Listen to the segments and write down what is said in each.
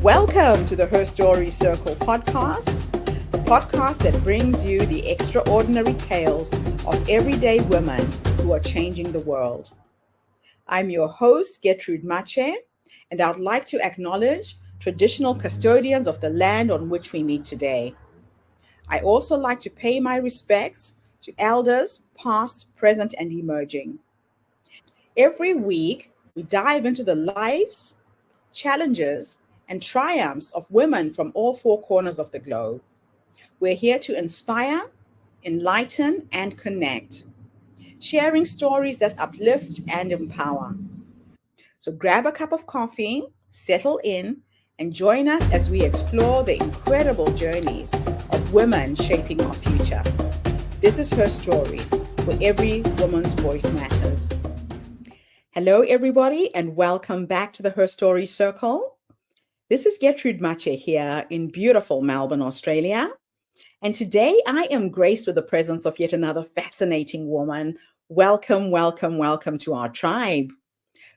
Welcome to the Her Story Circle podcast, the podcast that brings you the extraordinary tales of everyday women who are changing the world. I'm your host, Gertrude Mache, and I'd like to acknowledge traditional custodians of the land on which we meet today. I also like to pay my respects to elders, past, present, and emerging. Every week, we dive into the lives, challenges, and triumphs of women from all four corners of the globe. We're here to inspire, enlighten, and connect, sharing stories that uplift and empower. So grab a cup of coffee, settle in, and join us as we explore the incredible journeys of women shaping our future. This is Her Story, where every woman's voice matters. Hello, everybody, and welcome back to the Her Story Circle. This is Gertrude Mache here in beautiful Melbourne, Australia. And today I am graced with the presence of yet another fascinating woman. Welcome, welcome, welcome to our tribe.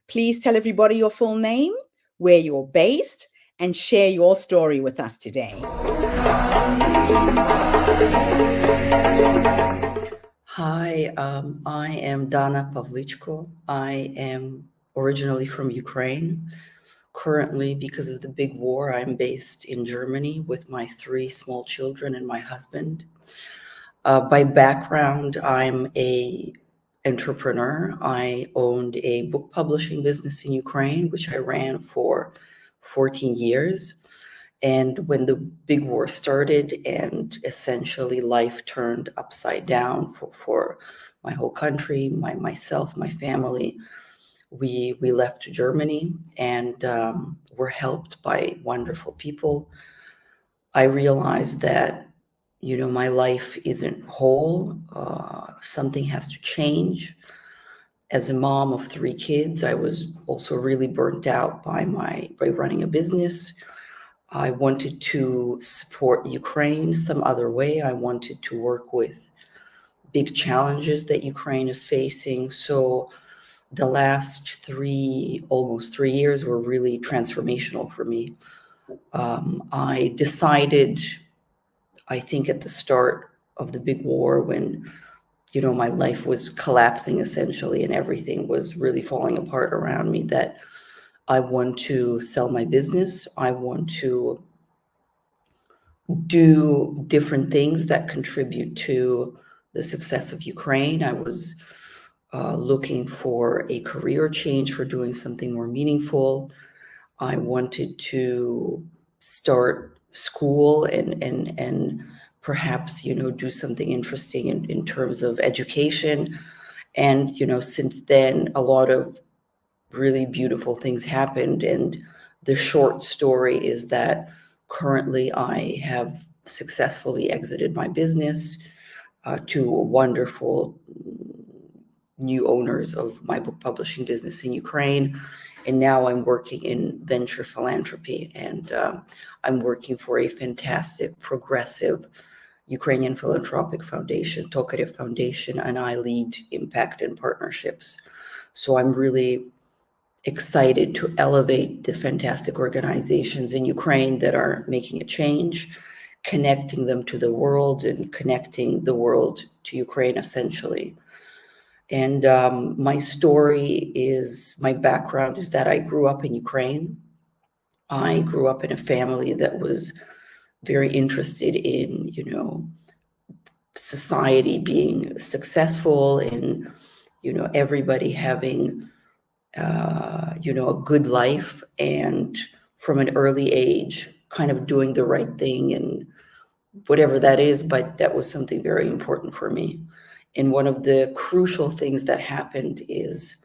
Please tell everybody your full name, where you're based, and share your story with us today. Hi, I am Dana Pavlychko. I am originally from Ukraine. Currently, because of the big war, I'm based in Germany with my 3 small children and my husband. By background, I'm an entrepreneur. I owned a book publishing business in Ukraine, which I ran for 14 years. And when the big war started and essentially life turned upside down for my whole country, myself, my family, we left Germany and were helped by wonderful people. I realized that, my life isn't whole. Something has to change. As a mom of 3 kids, I was also really burnt out by running a business. I wanted to support Ukraine some other way. I wanted to work with big challenges that Ukraine is facing. So the last almost 3 years were really transformational for me. I decided, I think at the start of the big war when, my life was collapsing essentially and everything was really falling apart around me, that I want to sell my business. I want to do different things that contribute to the success of Ukraine. I was looking for a career change, for doing something more meaningful. I wanted to start school and perhaps, do something interesting in terms of education. And, since then, a lot of really beautiful things happened. And the short story is that currently I have successfully exited my business to wonderful new owners of my book publishing business in Ukraine. And now I'm working in venture philanthropy, and I'm working for a fantastic, progressive Ukrainian Philanthropic Foundation, Tokarev Foundation, and I lead impact and partnerships. So I'm really excited to elevate the fantastic organizations in Ukraine that are making a change, connecting them to the world and connecting the world to Ukraine essentially. And my background is that I grew up in Ukraine. I grew up in a family that was very interested in, society being successful and, everybody having, a good life, and from an early age, kind of doing the right thing and whatever that is, but that was something very important for me. And one of the crucial things that happened is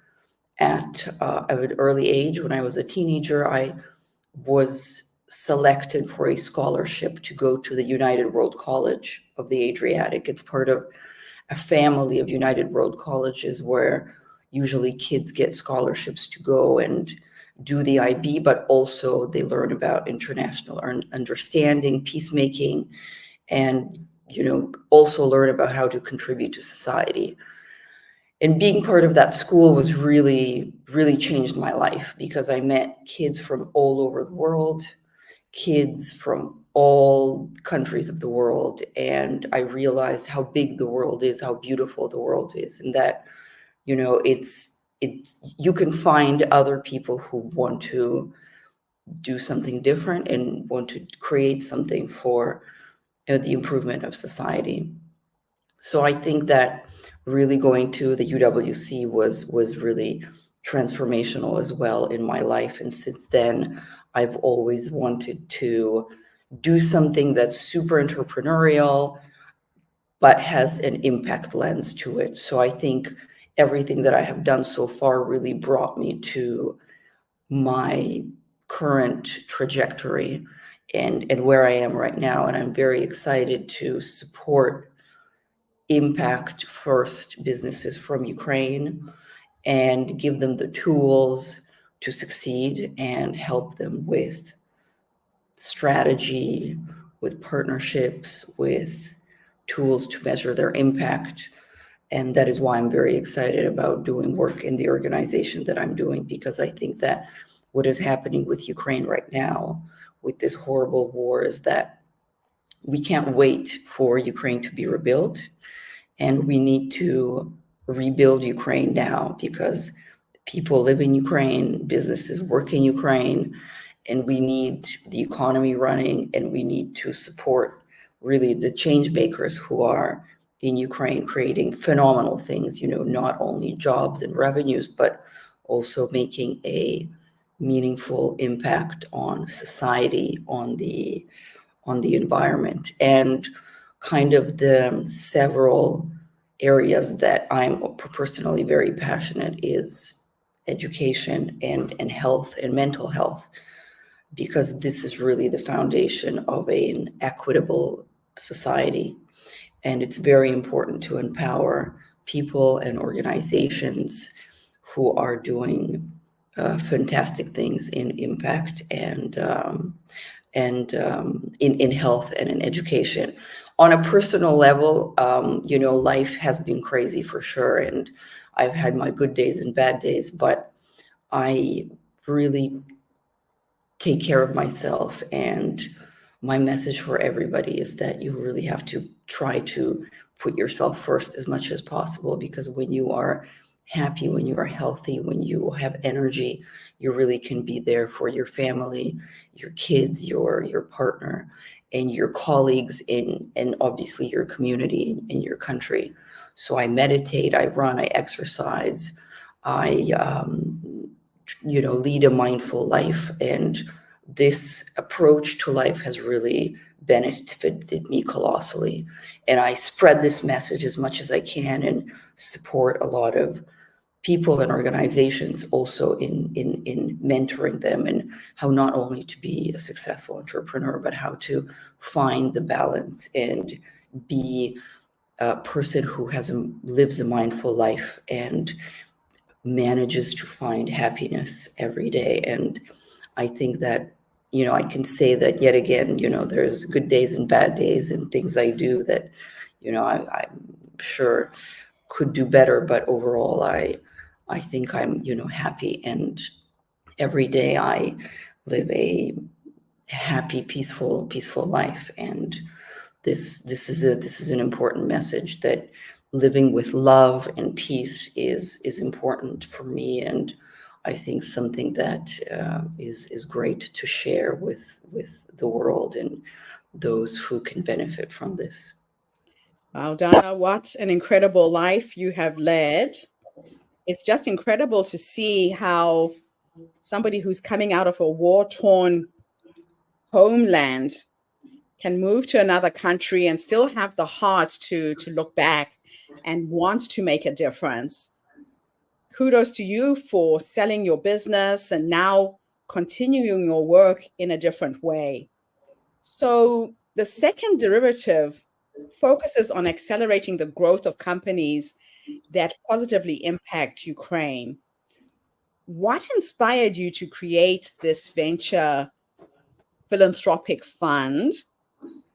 at an early age, when I was a teenager, I was selected for a scholarship to go to the United World College of the Adriatic. It's part of a family of United World Colleges where usually kids get scholarships to go and do the IB, but also they learn about international understanding, peacemaking, and also learn about how to contribute to society. And being part of that school was really, really changed my life, because I met kids from all over the world, kids from all countries of the world. And I realized how big the world is, how beautiful the world is, and that, it's you can find other people who want to do something different and want to create something for the improvement of society. So I think that really going to the UWC was really transformational as well in my life. And since then, I've always wanted to do something that's super entrepreneurial, but has an impact lens to it. So I think everything that I have done so far really brought me to my current trajectory and where I am right now. And I'm very excited to support impact first businesses from Ukraine and give them the tools to succeed and help them with strategy, with partnerships, with tools to measure their impact. And that is why I'm very excited about doing work in the organization that I'm doing, because I think that what is happening with Ukraine right now, with this horrible war, is that we can't wait for Ukraine to be rebuilt. And we need to rebuild Ukraine now, because people live in Ukraine, businesses work in Ukraine, and we need the economy running, and we need to support really the change makers who are in Ukraine creating phenomenal things, not only jobs and revenues, but also making a meaningful impact on society, on the environment. And kind of the several areas that I'm personally very passionate is education and health and mental health, because this is really the foundation of an equitable society. And it's very important to empower people and organizations who are doing fantastic things in impact and in health and in education. On a personal level, life has been crazy for sure, and I've had my good days and bad days, but I really take care of myself. And my message for everybody is that you really have to try to put yourself first as much as possible, because when you are happy, when you are healthy, when you have energy, you really can be there for your family, your kids, your partner, and your colleagues, and obviously your community and your country. So I meditate, I run, I exercise, I lead a mindful life, and this approach to life has really benefited me colossally. And I spread this message as much as I can and support a lot of people and organizations also in mentoring them, and how not only to be a successful entrepreneur, but how to find the balance and be a person who lives a mindful life and manages to find happiness every day. And I think that, I can say that yet again, there's good days and bad days and things I do that, I'm sure could do better. But overall, I think I'm, happy. And every day I live a happy, peaceful life. And this is an important message, that living with love and peace is important for me, and I think something that is great to share with the world and those who can benefit from this. Wow, Dana, what an incredible life you have led. It's just incredible to see how somebody who's coming out of a war-torn homeland can move to another country and still have the heart to look back and want to make a difference. Kudos to you for selling your business and now continuing your work in a different way. So the second derivative focuses on accelerating the growth of companies that positively impact Ukraine. What inspired you to create this venture philanthropic fund,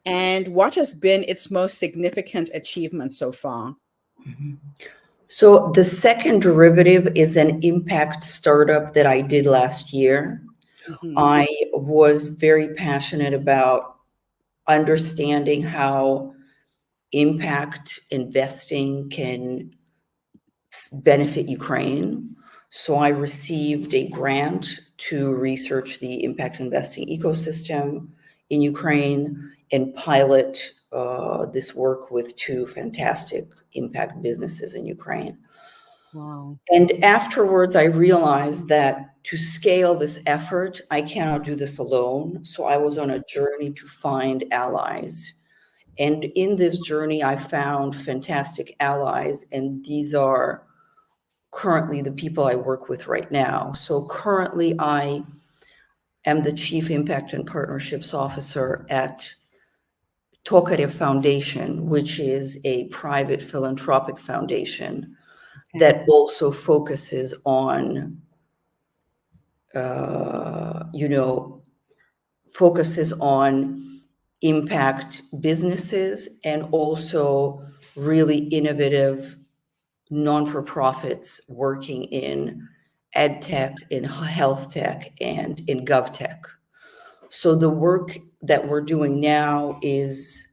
and what has been its most significant achievement so far? So the second derivative is an impact startup that I did last year. Mhm. I was very passionate about understanding how impact investing can benefit Ukraine. So I received a grant to research the impact investing ecosystem in Ukraine and pilot this work with two fantastic impact businesses in Ukraine. Wow. And afterwards, I realized that to scale this effort, I cannot do this alone. So I was on a journey to find allies. And in this journey, I found fantastic allies, and these are currently the people I work with right now. So currently, I am the Chief Impact and Partnerships Officer at Tokarev Foundation, which is a private philanthropic foundation Okay. that also focuses on, uh, you know, focuses on impact businesses and also really innovative non-for-profits working in ed tech, in health tech, and in gov tech. So the work that we're doing now is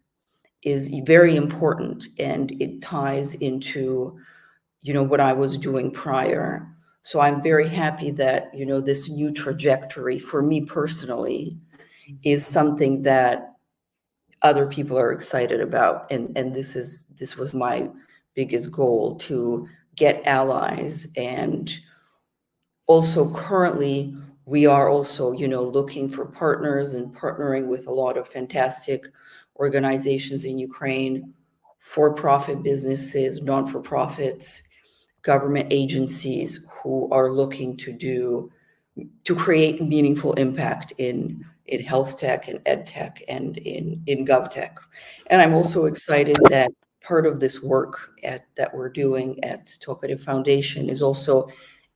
very important, and it ties into what I was doing prior. So I'm very happy that this new trajectory for me personally is something that other people are excited about, and this was my biggest goal, to get allies. And also currently we are also looking for partners and partnering with a lot of fantastic organizations in Ukraine, for-profit businesses, non-for-profits, government agencies who are looking to create meaningful impact in health tech and ed tech and in gov tech. And I'm also excited that part of this work that we're doing at Tokarev Foundation is also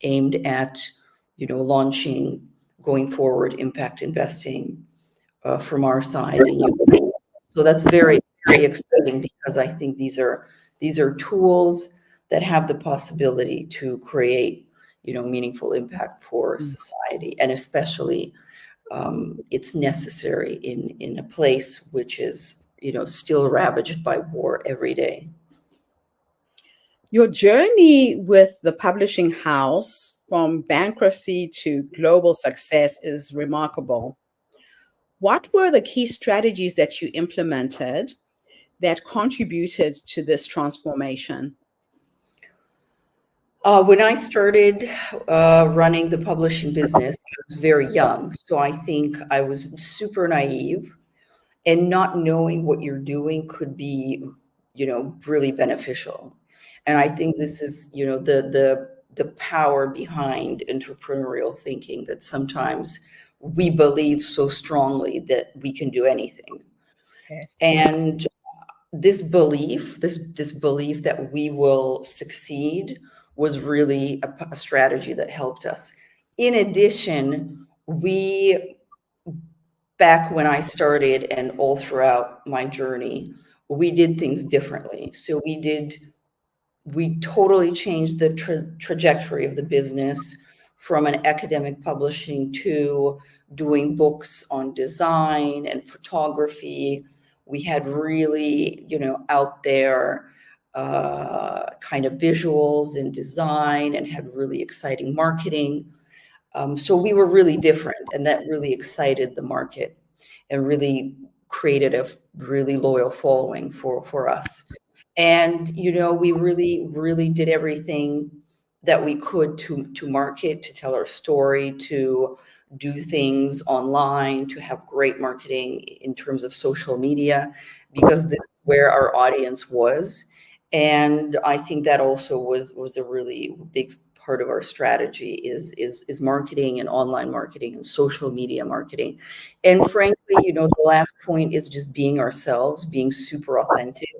aimed at launching, going forward, impact investing from our side in Ukraine. So that's very, very exciting, because I think these are tools that have the possibility to create meaningful impact for society, and especially it's necessary in a place which is still ravaged by war every day. Your journey with the publishing house from bankruptcy to global success is remarkable. What were the key strategies that you implemented that contributed to this transformation? When I started running the publishing business, I was very young. So I think I was super naive, and not knowing what you're doing could be, really beneficial. And I think this is, the power behind entrepreneurial thinking, that sometimes we believe so strongly that we can do anything. Yes. And this belief that we will succeed was really a strategy that helped us. In addition, back when I started and all throughout my journey, we did things differently. So we totally changed the trajectory of the business from an academic publishing to doing books on design and photography. We had really, out there kind of visuals and design, and had really exciting marketing. So we were really different, and that really excited the market and really created a really loyal following for us. And we really, really did everything that we could to market, to tell our story, to do things online, to have great marketing in terms of social media, because this is where our audience was. And I think that also was a really big part of our strategy, is marketing and online marketing and social media marketing. And frankly, the last point is just being ourselves, being super authentic.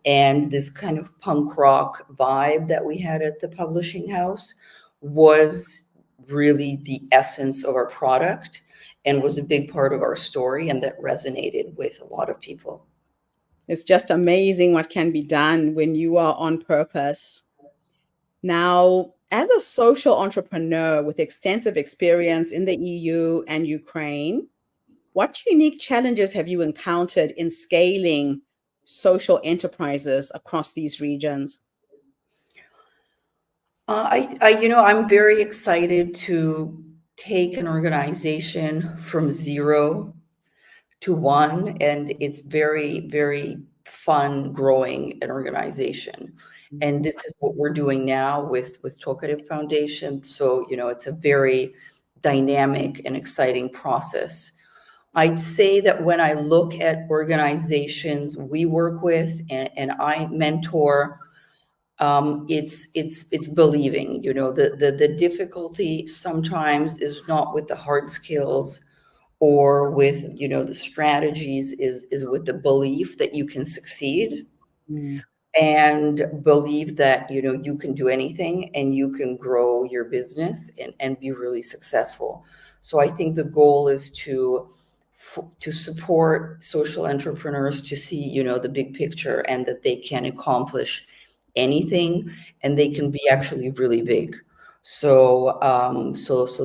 And this kind of punk rock vibe that we had at the publishing house was really the essence of our product, and was a big part of our story, and that resonated with a lot of people. It's just amazing what can be done when you are on purpose. Now, As a social entrepreneur with extensive experience in the EU and Ukraine, what unique challenges have you encountered in scaling social enterprises across these regions? I'm very excited to take an organization from zero to one, and it's very, very fun growing an organization. And this is what we're doing now with Tokarev Foundation. So, it's a very dynamic and exciting process. I'd say that when I look at organizations we work with and I mentor, it's believing. The difficulty sometimes is not with the hard skills or with the strategies, is with the belief that you can succeed Mm, and believe that you can do anything and you can grow your business and be really successful. So I think the goal is to support social entrepreneurs to see the big picture, and that they can accomplish anything and they can be actually really big. So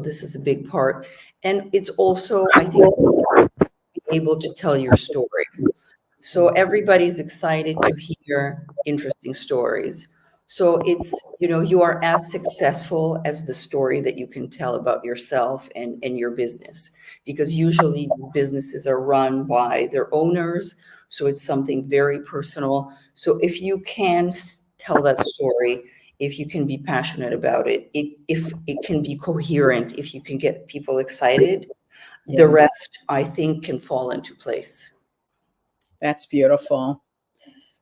this is a big part, and it's also, I think, able to tell your story. So everybody's excited to hear interesting stories. So you are as successful as the story that you can tell about yourself and your business, because usually these businesses are run by their owners. So it's something very personal. So if you can tell that story, if you can be passionate about it, if it can be coherent, if you can get people excited, the yeah, rest, I think, can fall into place. that's beautiful.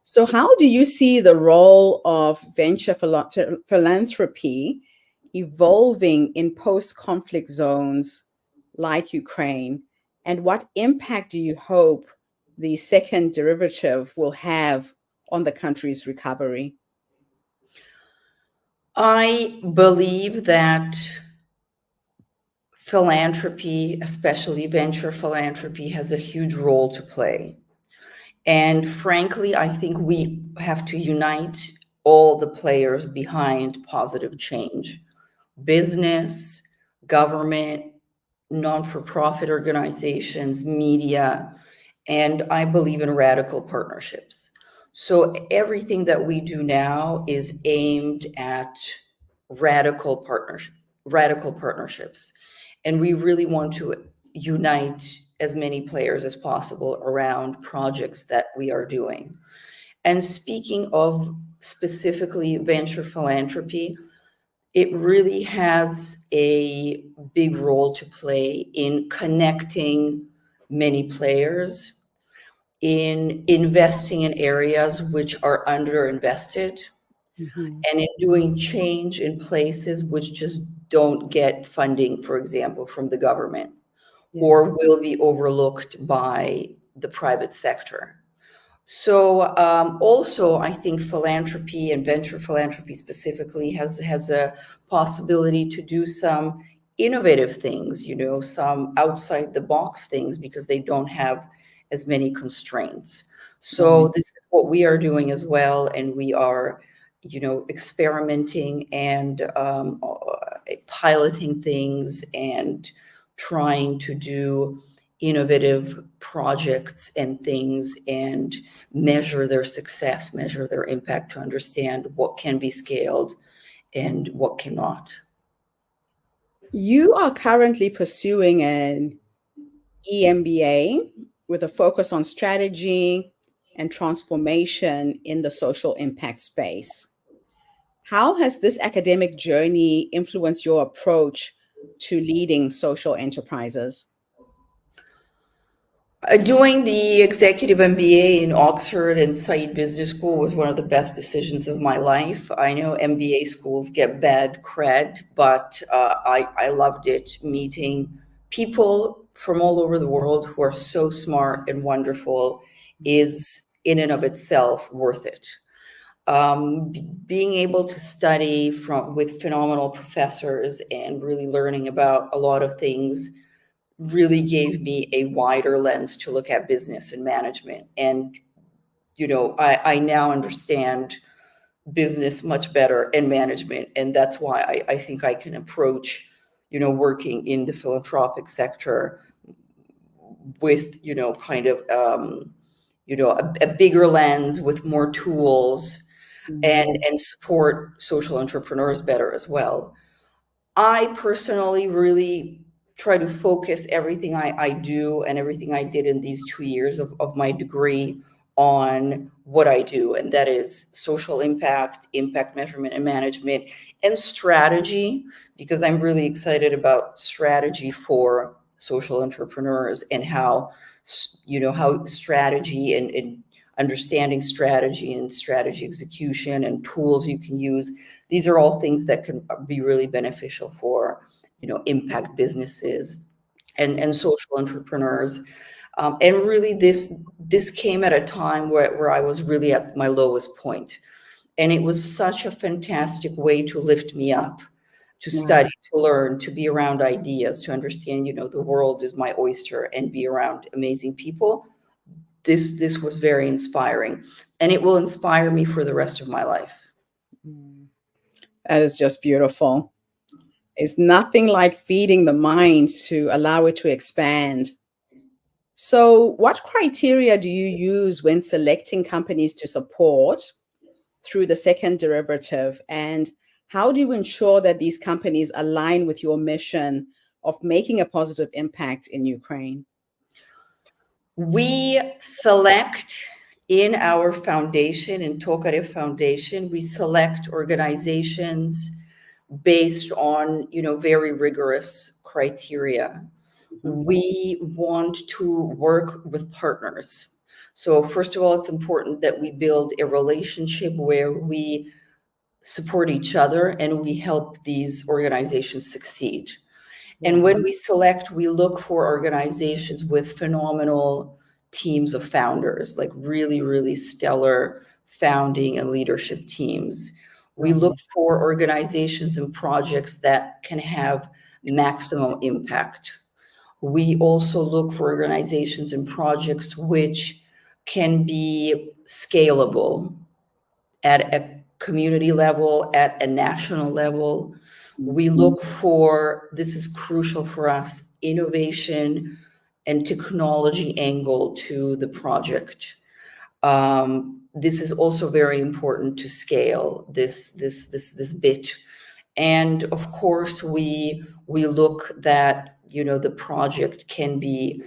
So, how do you see the role of philanthropy evolving in post conflict zones like Ukraine? And what impact do you hope the second derivative will have on the country's recovery? I believe that philanthropy, especially venture philanthropy, has a huge role to play. And frankly, I think we have to unite all the players behind positive change: business, government, non-for-profit organizations, media, and I believe in radical partnerships. So everything that we do now is aimed at radical partnership, radical partnerships. And we really want to unite as many players as possible around projects that we are doing. And speaking of specifically venture philanthropy, it really has a big role to play in connecting many players, in investing in areas which are underinvested, Mhm. and in doing change in places which just don't get funding, for example, from the government, Yeah. or will be overlooked by the private sector. So also, I think philanthropy and venture philanthropy specifically has a possibility to do some innovative things, some outside the box things, because they don't have as many constraints. So Right. this is what we are doing as well, and we are, experimenting and piloting things and trying to do innovative projects and things and measure their success, measure their impact, to understand what can be scaled and what cannot. You are currently pursuing an EMBA with a focus on strategy and transformation in the social impact space. How has this academic journey influenced your approach to leading social enterprises? Doing the executive MBA in Oxford and Said Business School was one of the best decisions of my life. I know MBA schools get bad cred, but I loved it, meeting people from all over the world who are so smart and wonderful is in and of itself worth it. Being able to study with phenomenal professors and really learning about a lot of things really gave me a wider lens to look at business and management. And, I now understand business much better and management. And that's why I think I can approach, working in the philanthropic sector with, kind of, a bigger lens with more tools and support social entrepreneurs better as well. I personally really try to focus everything I do and everything I did in these 2 years of my degree on what I do, and that is social impact, impact measurement and management, and strategy, because I'm really excited about strategy for social entrepreneurs and how strategy and understanding strategy and strategy execution and tools you can use. These are all things that can be really beneficial for, impact businesses and social entrepreneurs. And really this came at a time where I was really at my lowest point. And it was such a fantastic way to lift me up, to study, to learn, to be around ideas, to understand, the world is my oyster, and be around amazing people. This was very inspiring, and it will inspire me for the rest of my life. That is just beautiful. It's nothing like feeding the mind to allow it to expand. So, what criteria do you use when selecting companies to support through the second derivative? And how do you ensure that these companies align with your mission of making a positive impact in Ukraine? We select in our foundation, in Tokarev Foundation, we select organizations based on, very rigorous criteria. We want to work with partners. So first of all, it's important that we build a relationship where we support each other and we help these organizations succeed. And when we select, we look for organizations with phenomenal teams of founders, like really, really stellar founding and leadership teams. We look for organizations and projects that can have maximum impact. We also look for organizations and projects which can be scalable at a community level, at a national level. We look for, this is crucial for us, innovation and technology angle to the project. This is also very important to scale this bit. And of course, we look that, the project can be,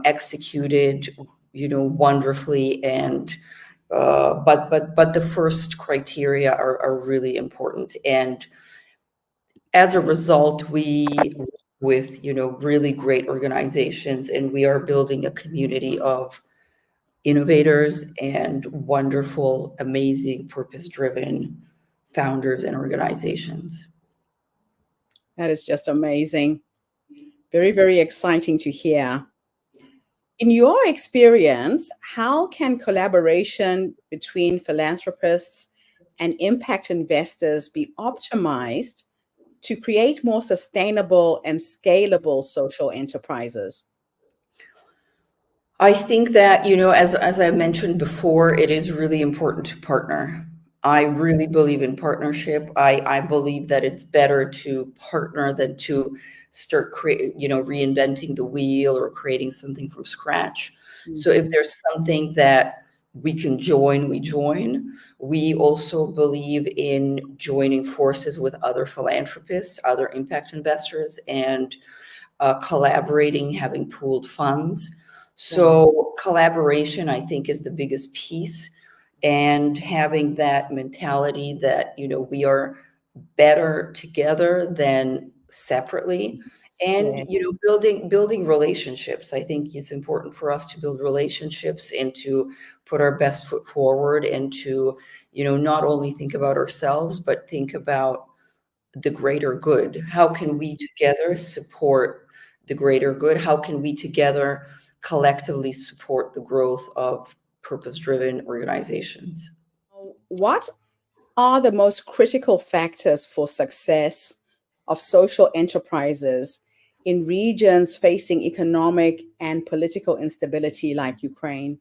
executed, wonderfully, and but the first criteria are really important. And as a result, we with, really great organizations, and we are building a community of innovators and wonderful, amazing, purpose-driven founders and organizations. That is just amazing. Very, very exciting to hear. In your experience, how can collaboration between philanthropists and impact investors be optimized to create more sustainable and scalable social enterprises? I think that, as I mentioned before, it is really important to partner. I really believe in partnership. I believe that it's better to partner than to start reinventing the wheel or creating something from scratch. So if there's something that we can join, we join. We also believe in joining forces with other philanthropists, other impact investors, and collaborating, having pooled funds. So collaboration, I think, is the biggest piece, and having that mentality that, we are better together than separately. And, building relationships. I think it's important for us to build relationships and to put our best foot forward, and to, not only think about ourselves, but think about the greater good. How can we together support the greater good? How can we together collectively support the growth of purpose-driven organizations? What are the most critical factors for success of social enterprises in regions facing economic and political instability like Ukraine?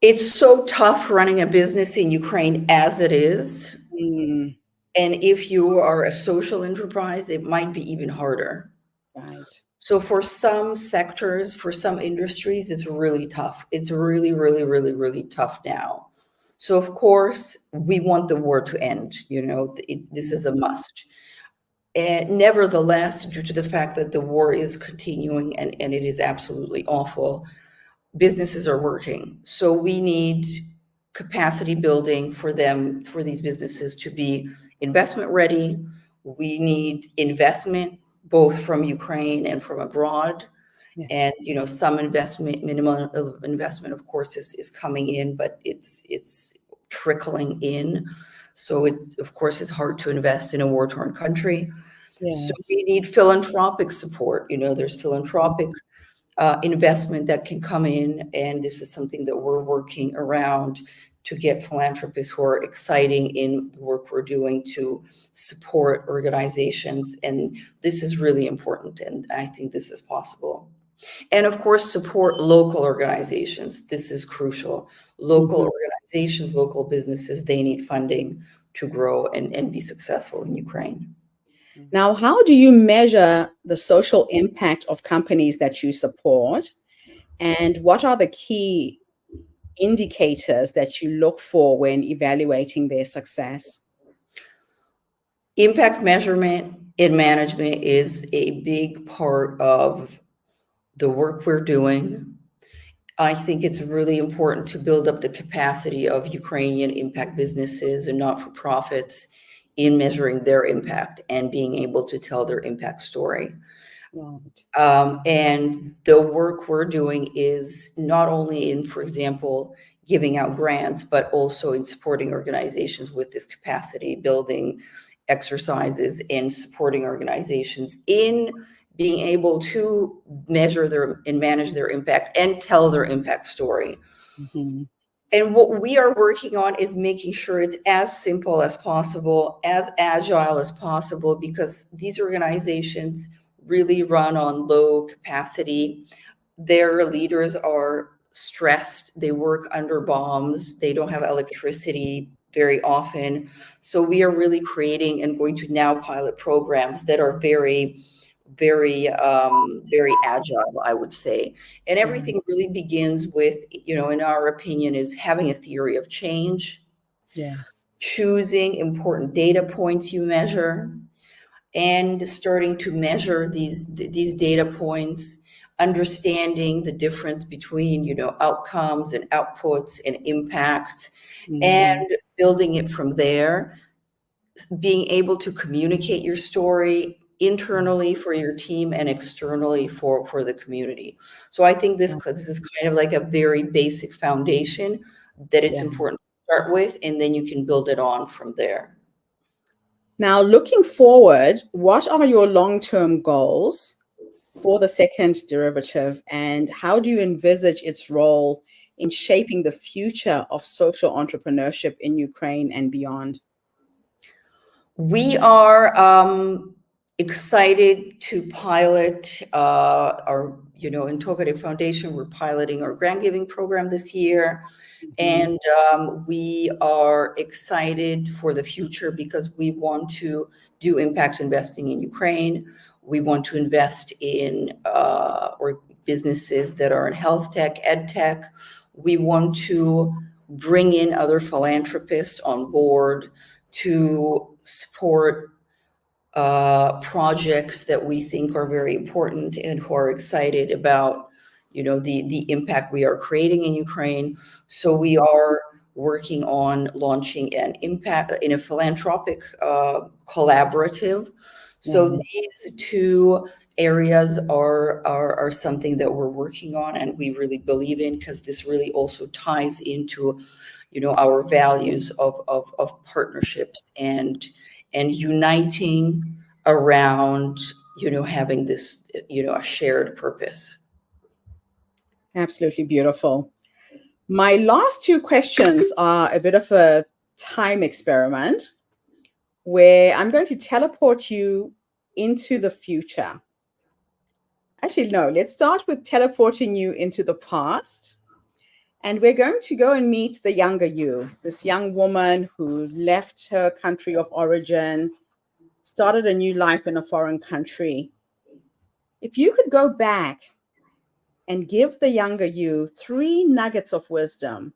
It's so tough running a business in Ukraine as it is. Mm, And if you are a social enterprise, it might be even harder. right. So for some sectors, for some industries, it's really tough. It's really, really, really, really tough now. So of course, we want the war to end. This is a must. And nevertheless, due to the fact that the war is continuing and it is absolutely awful, businesses are working. So we need capacity building for these businesses to be investment ready. We need investment both from Ukraine and from abroad. Yes. And some investment, minimum of investment, of course, is coming in, but it's trickling in. So it's hard to invest in a war-torn country. So Yes. we need philanthropic support. There's philanthropic investment that can come in, and this is something that we're working around to get philanthropists who are exciting in the work we're doing to support organizations. And this is really important, and I think this is possible. And of course, support local organizations. This is crucial. Local organizations, local businesses, they need funding to grow and be successful in Ukraine. Now, how do you measure the social impact of companies that you support? And what are the key indicators that you look for when evaluating their success? Impact measurement in management is a big part of the work we're doing. I think it's really important to build up the capacity of Ukrainian impact businesses and not-for-profits in measuring their impact and being able to tell their impact story. Right. And the work we're doing is not only in, for example, giving out grants, but also in supporting organizations with this capacity building exercises and supporting organizations in being able to measure and manage their impact and tell their impact story. Mm-hmm. And what we are working on is making sure it's as simple as possible, as agile as possible, because these organizations really run on low capacity. Their leaders are stressed. They work under bombs. They don't have electricity very often. So we are really creating and going to now pilot programs that are very, very, very agile, I would say. And everything really begins with, in our opinion, is having a theory of change, Yes. choosing important data points you measure, and starting to measure these data points, understanding the difference between, outcomes and outputs and impacts, and building it from there, being able to communicate your story internally for your team and externally for the community. So I think this is kind of like a very basic foundation that it's important to start with, and then you can build it on from there. Now, looking forward, what are your long-term goals for the second derivative, and how do you envisage its role in shaping the future of social entrepreneurship in Ukraine and beyond? We are excited to pilot in Tokarev Foundation, we're piloting our grant giving program this year. And we are excited for the future because we want to do impact investing in Ukraine. We want to invest in or businesses that are in health tech, ed tech. We want to bring in other philanthropists on board to support projects that we think are very important and who are excited about the impact we are creating in Ukraine. So we are working on launching an impact in a philanthropic collaborative. So these two areas are something that we're working on and we really believe in, because this really also ties into our values of partnerships and uniting around having this a shared purpose. Absolutely beautiful. My last two questions are a bit of a time experiment where I'm going to teleport you into the future. Actually, no, let's start with teleporting you into the past. And we're going to go and meet the younger you, this young woman who left her country of origin, started a new life in a foreign country. If you could go back and give the younger you 3 nuggets of wisdom,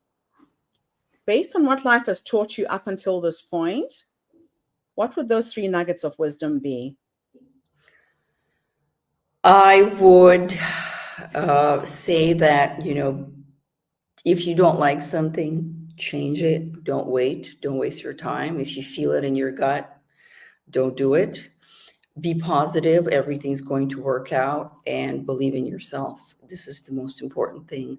based on what life has taught you up until this point, what would those 3 nuggets of wisdom be? I would say that, if you don't like something, change it. Don't wait. Don't waste your time. If you feel it in your gut, don't do it. Be positive. Everything's going to work out, and believe in yourself. This is the most important thing.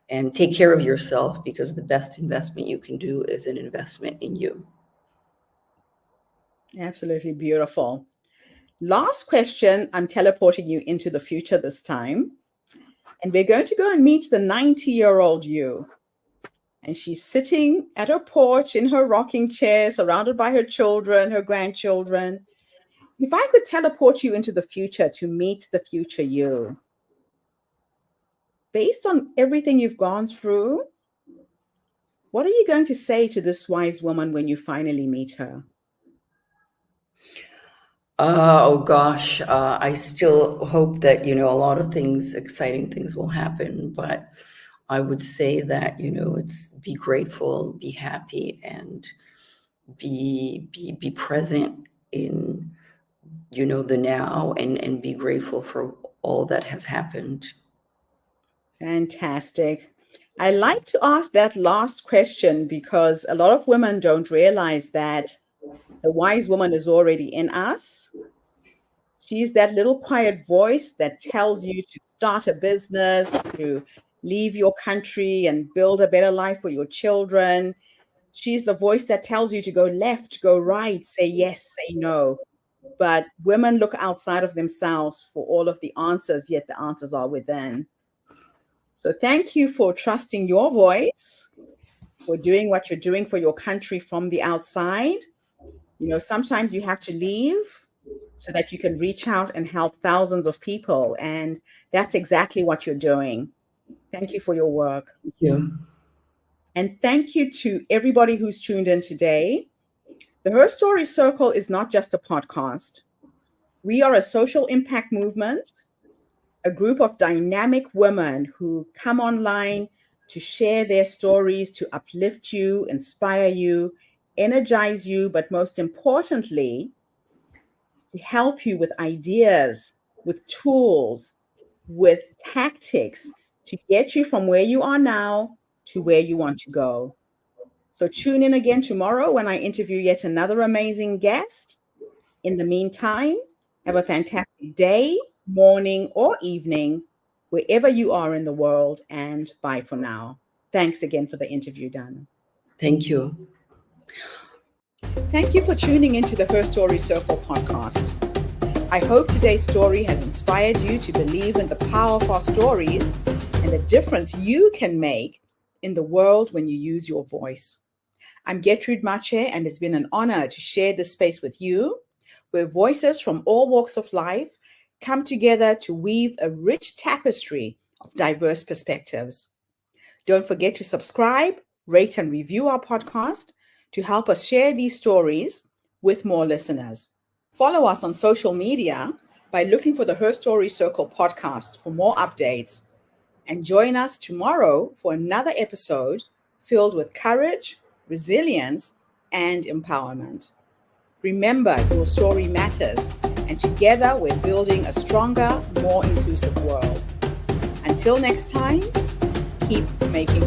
And take care of yourself, because the best investment you can do is an investment in you. Absolutely beautiful. Last question, I'm teleporting you into the future this time. And we're going to go and meet the 90-year-old you. And she's sitting at her porch in her rocking chair, surrounded by her children, her grandchildren. If I could teleport you into the future to meet the future you, based on everything you've gone through, what are you going to say to this wise woman when you finally meet her? Oh gosh, I still hope that, a lot of things, exciting things will happen, but I would say that, it's be grateful, be happy, and be present in, the now, and be grateful for all that has happened. Fantastic. I like to ask that last question because a lot of women don't realize that the wise woman is already in us. She's that little quiet voice that tells you to start a business, to leave your country and build a better life for your children. She's the voice that tells you to go left, go right, say yes, say no. But women look outside of themselves for all of the answers, yet the answers are within. So thank you for trusting your voice, for doing what you're doing for your country from the outside. Sometimes you have to leave so that you can reach out and help thousands of people. And that's exactly what you're doing. Thank you for your work. Thank you. And thank you to everybody who's tuned in today. The Her Story Circle is not just a podcast. We are a social impact movement, a group of dynamic women who come online to share their stories, to uplift you, inspire you, energize you, but most importantly, to help you with ideas, with tools, with tactics to get you from where you are now to where you want to go. So tune in again tomorrow when I interview yet another amazing guest. In the meantime, have a fantastic day, morning, or evening, wherever you are in the world, and bye for now. Thanks again for the interview, Dana. Thank you. Thank you for tuning into the Her Story Circle podcast. I hope today's story has inspired you to believe in the power of our stories and the difference you can make in the world when you use your voice. I'm Gertrude Mache, and it's been an honor to share this space with you, where voices from all walks of life come together to weave a rich tapestry of diverse perspectives. Don't forget to subscribe, rate, and review our podcast to help us share these stories with more listeners. Follow us on social media by looking for the Her Story Circle podcast for more updates. And join us tomorrow for another episode filled with courage, resilience, and empowerment. Remember, your story matters, and together we're building a stronger, more inclusive world. Until next time, keep making